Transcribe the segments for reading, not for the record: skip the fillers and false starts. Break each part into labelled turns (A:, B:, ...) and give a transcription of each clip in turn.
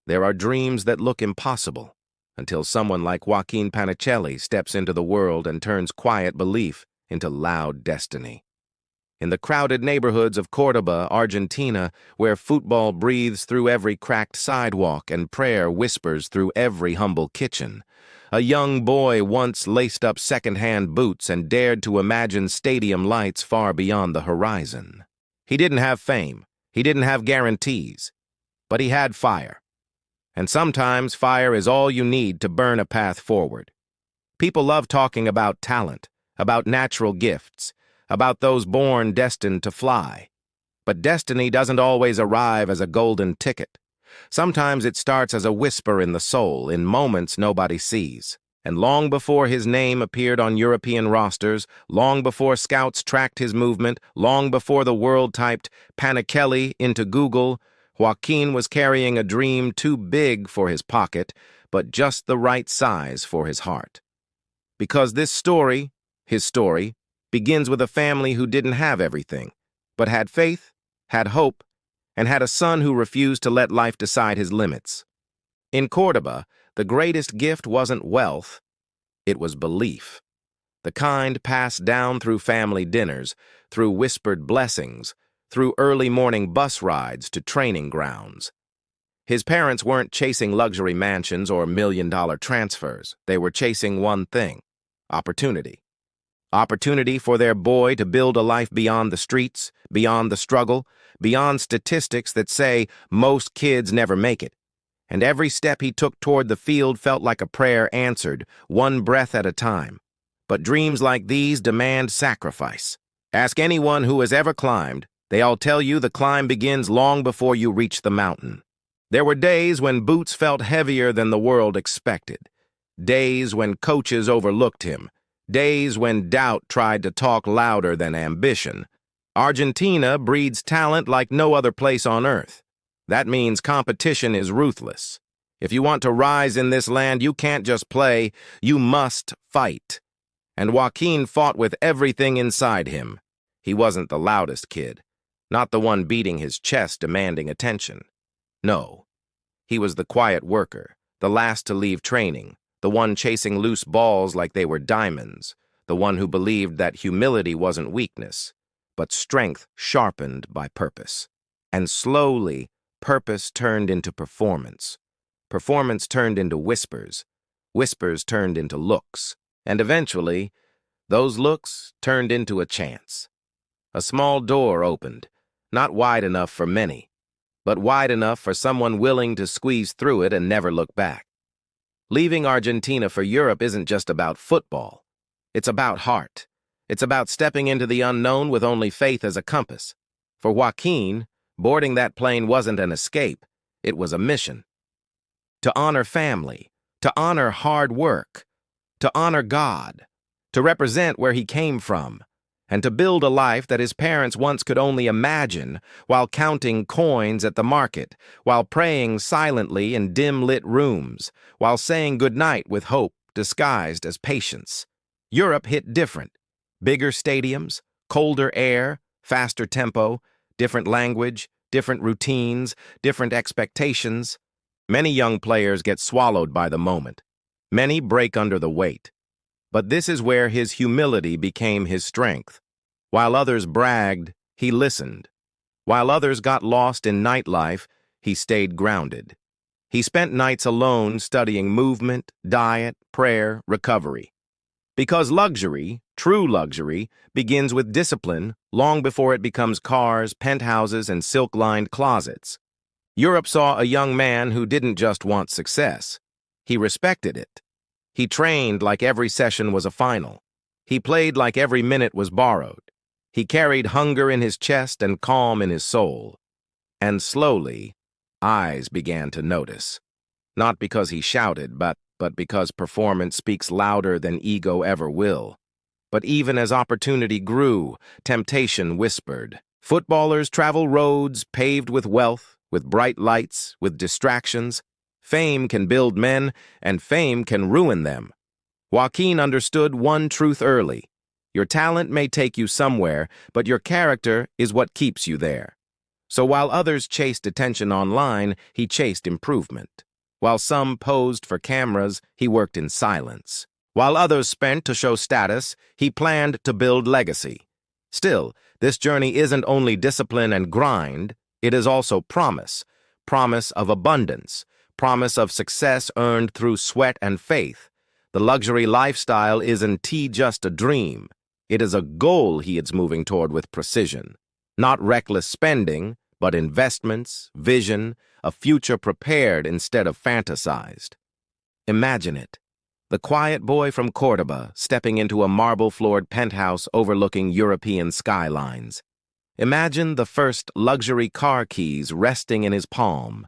A: There are dreams that look impossible, until someone like Joaquin Panichelli steps into the world and turns quiet belief into loud destiny. In the crowded neighborhoods of Cordoba, Argentina, where football breathes through every cracked sidewalk and prayer whispers through every humble kitchen, a young boy once laced up second-hand boots and dared to imagine stadium lights far beyond the horizon. He didn't have fame, he didn't have guarantees, but he had fire. And sometimes fire is all you need to burn a path forward. People love talking about talent, about natural gifts, about those born destined to fly. But destiny doesn't always arrive as a golden ticket. Sometimes it starts as a whisper in the soul, in moments nobody sees. And long before his name appeared on European rosters, long before scouts tracked his movement, long before the world typed Panichelli into Google, Joaquin was carrying a dream too big for his pocket, but just the right size for his heart. Because this story, his story, begins with a family who didn't have everything, but had faith, had hope, and had a son who refused to let life decide his limits. In Cordoba, the greatest gift wasn't wealth, it was belief. The kind passed down through family dinners, through whispered blessings, through early morning bus rides to training grounds. His parents weren't chasing luxury mansions or million-dollar transfers. They were chasing one thing: opportunity. Opportunity for their boy to build a life beyond the streets, beyond the struggle, beyond statistics that say most kids never make it. And every step he took toward the field felt like a prayer answered, one breath at a time. But dreams like these demand sacrifice. Ask anyone who has ever climbed. They all tell you the climb begins long before you reach the mountain. There were days when boots felt heavier than the world expected. Days when coaches overlooked him. Days when doubt tried to talk louder than ambition. Argentina breeds talent like no other place on earth. That means competition is ruthless. If you want to rise in this land, you can't just play, you must fight. And Joaquin fought with everything inside him. He wasn't the loudest kid. Not the one beating his chest demanding attention. No. He was the quiet worker, the last to leave training, the one chasing loose balls like they were diamonds, the one who believed that humility wasn't weakness, but strength sharpened by purpose. And slowly, purpose turned into performance. Performance turned into whispers. Whispers turned into looks. And eventually, those looks turned into a chance. A small door opened. Not wide enough for many, but wide enough for someone willing to squeeze through it and never look back. Leaving Argentina for Europe isn't just about football. It's about heart. It's about stepping into the unknown with only faith as a compass. For Joaquin, boarding that plane wasn't an escape, it was a mission. To honor family, to honor hard work, to honor God, to represent where he came from, and to build a life that his parents once could only imagine while counting coins at the market, while praying silently in dim-lit rooms, while saying goodnight with hope disguised as patience. Europe hit different. Bigger stadiums, colder air, faster tempo, different language, different routines, different expectations. Many young players get swallowed by the moment. Many break under the weight. But this is where his humility became his strength. While others bragged, he listened. While others got lost in nightlife, he stayed grounded. He spent nights alone studying movement, diet, prayer, recovery. Because luxury, true luxury, begins with discipline long before it becomes cars, penthouses, and silk-lined closets. Europe saw a young man who didn't just want success. He respected it. He trained like every session was a final. He played like every minute was borrowed. He carried hunger in his chest and calm in his soul. And slowly, eyes began to notice. Not because he shouted, but because performance speaks louder than ego ever will. But even as opportunity grew, temptation whispered. Footballers travel roads paved with wealth, with bright lights, with distractions. Fame can build men, and fame can ruin them. Joaquin understood one truth early. Your talent may take you somewhere, but your character is what keeps you there. So while others chased attention online, he chased improvement. While some posed for cameras, he worked in silence. While others spent to show status, he planned to build legacy. Still, this journey isn't only discipline and grind, it is also promise. Promise of abundance. Promise of success earned through sweat and faith. The luxury lifestyle isn't just a dream. It is a goal he is moving toward with precision. Not reckless spending, but investments, vision, a future prepared instead of fantasized. Imagine it. The quiet boy from Cordoba stepping into a marble-floored penthouse overlooking European skylines. Imagine the first luxury car keys resting in his palm,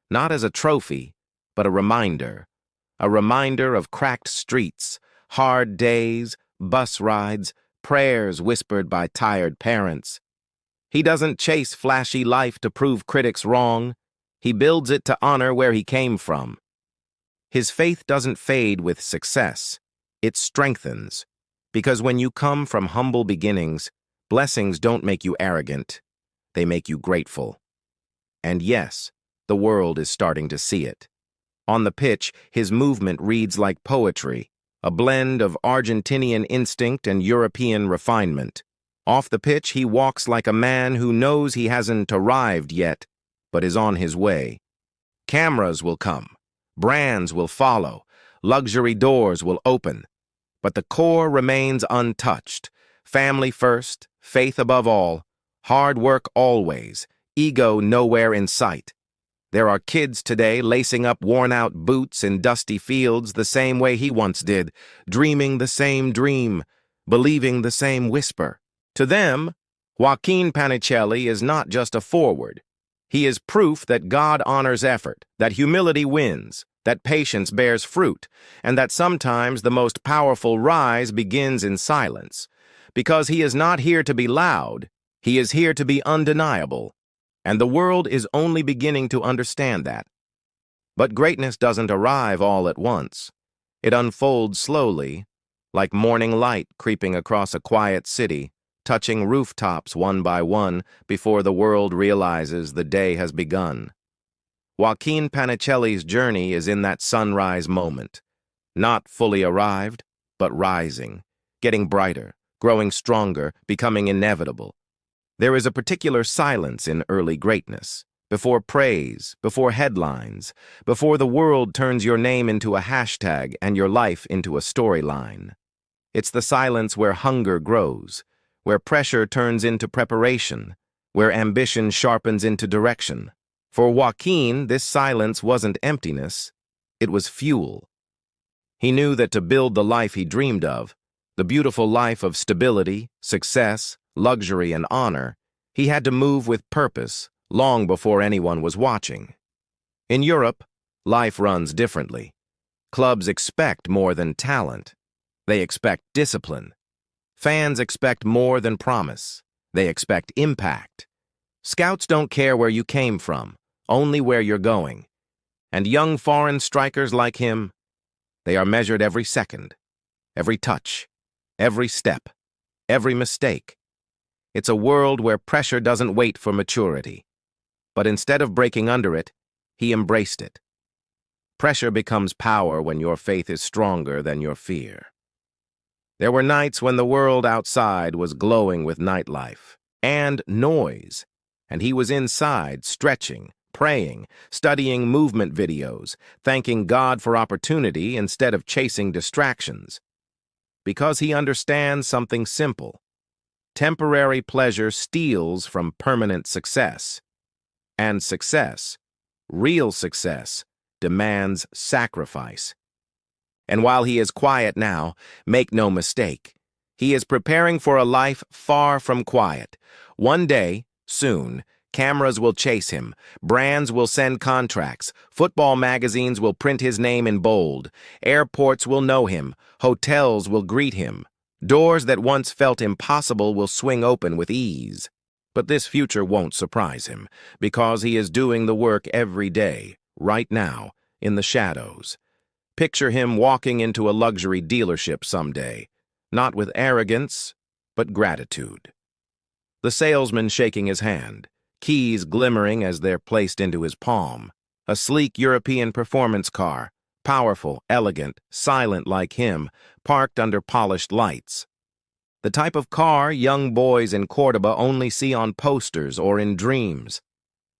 A: not as a trophy, but a reminder of cracked streets, hard days, bus rides, prayers whispered by tired parents. He doesn't chase flashy life to prove critics wrong. He builds it to honor where he came from. His faith doesn't fade with success. It strengthens. Because when you come from humble beginnings, blessings don't make you arrogant. They make you grateful. And yes, the world is starting to see it. On the pitch, his movement reads like poetry, a blend of Argentinian instinct and European refinement. Off the pitch, he walks like a man who knows he hasn't arrived yet, but is on his way. Cameras will come. Brands will follow. Luxury doors will open. But the core remains untouched. Family first, faith above all, hard work always, ego nowhere in sight. There are kids today lacing up worn-out boots in dusty fields the same way he once did, dreaming the same dream, believing the same whisper. To them, Joaquin Panichelli is not just a forward. He is proof that God honors effort, that humility wins, that patience bears fruit, and that sometimes the most powerful rise begins in silence. Because he is not here to be loud, he is here to be undeniable. And the world is only beginning to understand that. But greatness doesn't arrive all at once. It unfolds slowly, like morning light creeping across a quiet city, touching rooftops one by one before the world realizes the day has begun. Joaquin Panichelli's journey is in that sunrise moment. Not fully arrived, but rising, getting brighter, growing stronger, becoming inevitable. There is a particular silence in early greatness, before praise, before headlines, before the world turns your name into a hashtag and your life into a storyline. It's the silence where hunger grows, where pressure turns into preparation, where ambition sharpens into direction. For Joaquin, this silence wasn't emptiness, it was fuel. He knew that to build the life he dreamed of, the beautiful life of stability, success, luxury, and honor, he had to move with purpose long before anyone was watching. In Europe, life runs differently. Clubs expect more than talent. They expect discipline. Fans expect more than promise. They expect impact. Scouts don't care where you came from, only where you're going. And young foreign strikers like him, they are measured every second, every touch, every step, every mistake. It's a world where pressure doesn't wait for maturity. But instead of breaking under it, he embraced it. Pressure becomes power when your faith is stronger than your fear. There were nights when the world outside was glowing with nightlife and noise, and he was inside, stretching, praying, studying movement videos, thanking God for opportunity instead of chasing distractions. Because he understands something simple. Temporary pleasure steals from permanent success. And success, real success, demands sacrifice. And while he is quiet now, make no mistake, he is preparing for a life far from quiet. One day, soon, cameras will chase him, brands will send contracts, football magazines will print his name in bold, airports will know him, hotels will greet him. Doors that once felt impossible will swing open with ease. But this future won't surprise him, because he is doing the work every day, right now, in the shadows. Picture him walking into a luxury dealership someday, not with arrogance, but gratitude. The salesman shaking his hand, keys glimmering as they're placed into his palm. A sleek European performance car, powerful, elegant, silent like him, parked under polished lights. The type of car young boys in Cordoba only see on posters or in dreams.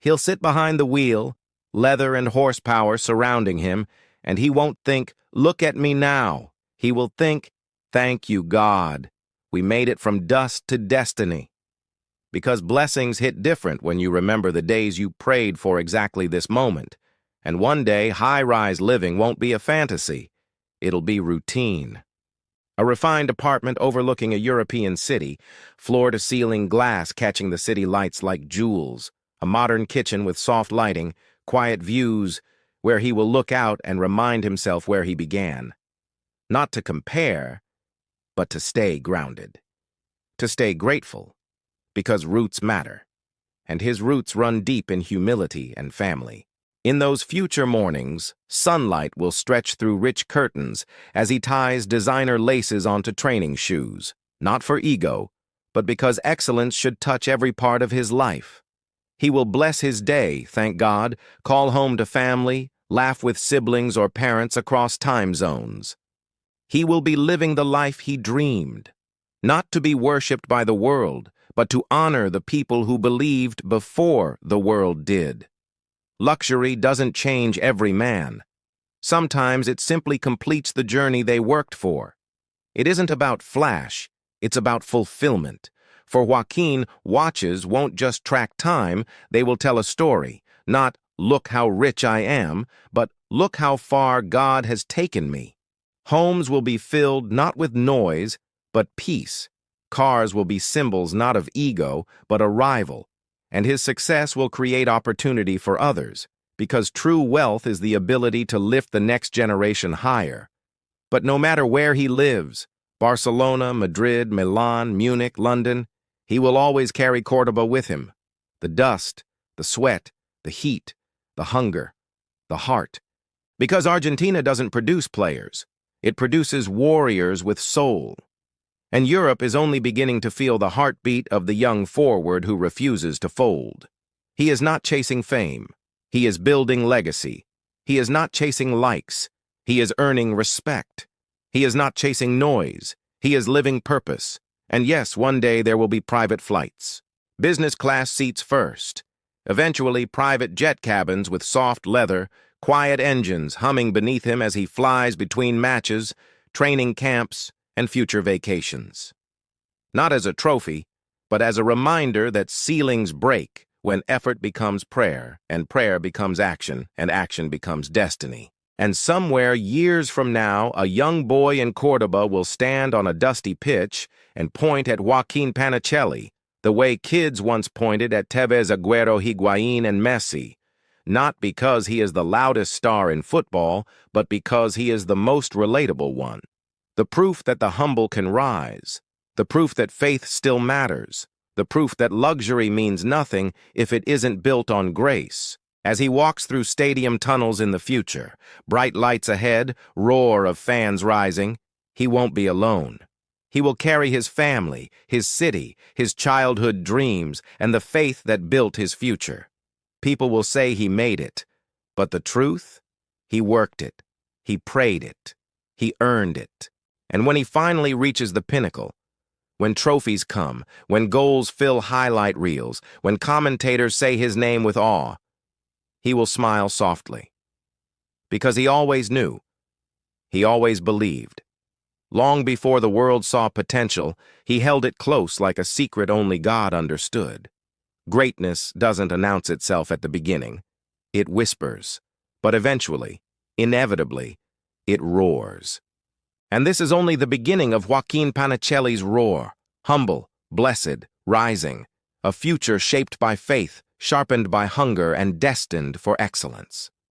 A: He'll sit behind the wheel, leather and horsepower surrounding him, and he won't think, "Look at me now." He will think, "Thank you, God. We made it from dust to destiny." Because blessings hit different when you remember the days you prayed for exactly this moment. And one day, high-rise living won't be a fantasy. It'll be routine. A refined apartment overlooking a European city, floor-to-ceiling glass catching the city lights like jewels, a modern kitchen with soft lighting, quiet views, where he will look out and remind himself where he began. Not to compare, but to stay grounded. To stay grateful, because roots matter. And his roots run deep in humility and family. In those future mornings, sunlight will stretch through rich curtains as he ties designer laces onto training shoes, not for ego, but because excellence should touch every part of his life. He will bless his day, thank God, call home to family, laugh with siblings or parents across time zones. He will be living the life he dreamed, not to be worshipped by the world, but to honor the people who believed before the world did. Luxury doesn't change every man. Sometimes it simply completes the journey they worked for. It isn't about flash, it's about fulfillment. For Joaquin, watches won't just track time, they will tell a story. Not, "Look how rich I am," but "Look how far God has taken me." Homes will be filled not with noise, but peace. Cars will be symbols not of ego, but arrival. And his success will create opportunity for others, because true wealth is the ability to lift the next generation higher. But no matter where he lives, Barcelona, Madrid, Milan, Munich, London, he will always carry Cordoba with him. The dust, the sweat, the heat, the hunger, the heart. Because Argentina doesn't produce players, it produces warriors with soul. And Europe is only beginning to feel the heartbeat of the young forward who refuses to fold. He is not chasing fame. He is building legacy. He is not chasing likes. He is earning respect. He is not chasing noise. He is living purpose. And yes, one day there will be private flights. Business class seats first. Eventually, private jet cabins with soft leather, quiet engines humming beneath him as he flies between matches, training camps, and future vacations. Not as a trophy, but as a reminder that ceilings break when effort becomes prayer, and prayer becomes action, and action becomes destiny. And somewhere years from now, a young boy in Cordoba will stand on a dusty pitch and point at Joaquin Panichelli, the way kids once pointed at Tevez, Agüero, Higuaín, and Messi. Not because he is the loudest star in football, but because he is the most relatable one. The proof that the humble can rise. The proof that faith still matters. The proof that luxury means nothing if it isn't built on grace. As he walks through stadium tunnels in the future, bright lights ahead, roar of fans rising, he won't be alone. He will carry his family, his city, his childhood dreams, and the faith that built his future. People will say he made it, but the truth? He worked it. He prayed it. He earned it. And when he finally reaches the pinnacle, when trophies come, when goals fill highlight reels, when commentators say his name with awe, he will smile softly. Because he always knew. He always believed. Long before the world saw potential, he held it close like a secret only God understood. Greatness doesn't announce itself at the beginning. It whispers. But eventually, inevitably, it roars. And this is only the beginning of Joaquin Panichelli's roar, humble, blessed, rising, a future shaped by faith, sharpened by hunger, and destined for excellence.